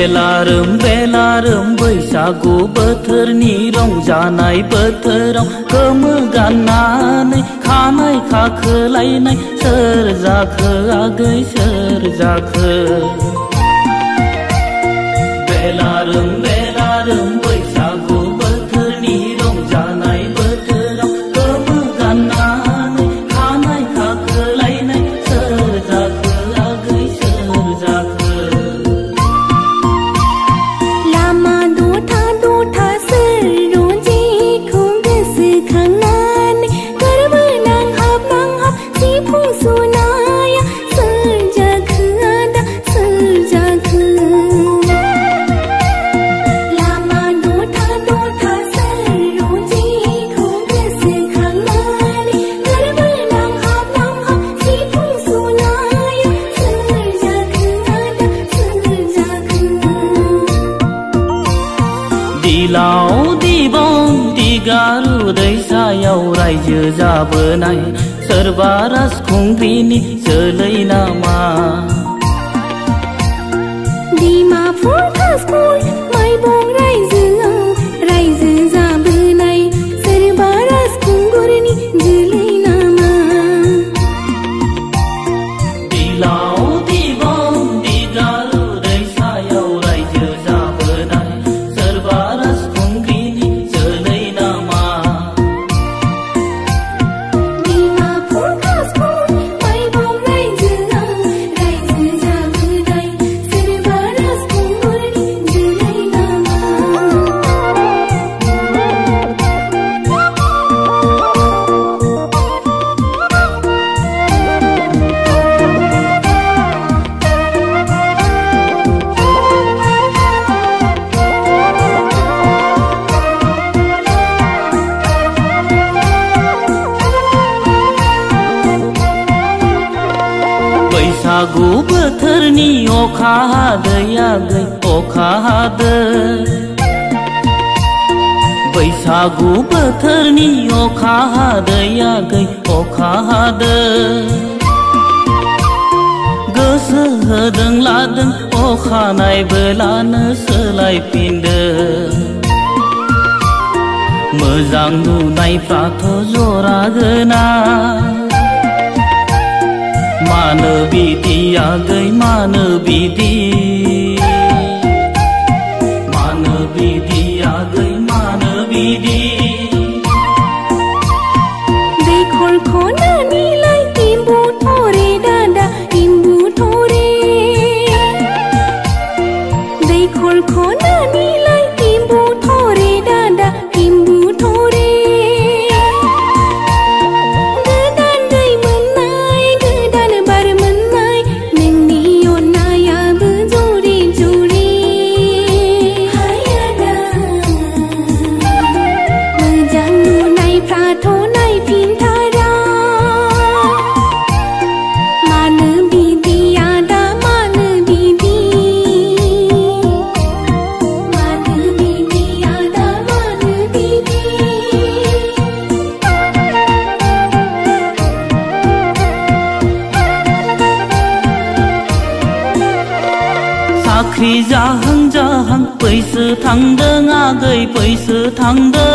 बेलारोम बैसागु बोथोरनि रंजानाय बोथोराव गोमो गाननानै खानाय खाखोलायनाय सोर जाखो आगै सोर जाखो बेलारोम बैसागु बोथोरनि रंजानाय बोथोराव गोमो गाननानै खानाय खाखोलायनाय सोर जाखो आगै सोर जाखो दिलाव दिबं दिगारु दैसायाव रायजो जाबोनाय सोरबा राजखुंग्रिनि जोलै नामा डिमापुर कासपुर माइबं रायजो जाबोनाय सोरबा राजखुंगुरनि जोलै नामा दिलाव दिबं दिगारु दैसायाव रायजो जाबोनाय सोरबा राजखुंग्रिनि जोलै नामा डिमापुर कासपुर माइबं रायजो जाबोनाय सोरबा राजखुंगुरनि जोलै नामा बैसागु बोथोरनि अखा हादै आगै अखा हादो बैसागु बोथोरनि अखा हादै आगै अखा हादो गोसो होदों लादों अखानाय बेलानो सोलायफिनदो मोजां नुनायफ्राथ' जरा गोना मानो बिदि आगै मानो बिदि आगै मानो बिदि दैखर खनानिलाय इम्बु थरे दादा इम्बु थरे दैखर खनानिलाय इम्बु थरे दादा इम्बु थरे गोदान दै मोननाय गोदान बार मोननाय नोंनि अननायाबो जरे जरे हायादा मोजां नुनायफ्राथ' नायफिनथारा मानो बिदि आदा मानो बिदि आदा मानो बिदि साख्रि जाहां जाहां बैसो थांदों आगै बैसो थांदों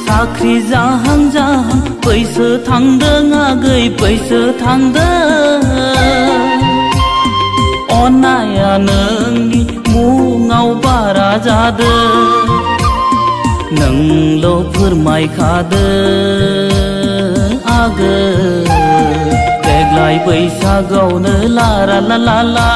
साख्रि जाहां जाहां बैसो थांदों आगै बैसो थांदों अननाया नोंनि मुङाव बारा जादों नोंल' फोरमायखादो आगै देग्लाय बैसागआवनो ला ला ला ला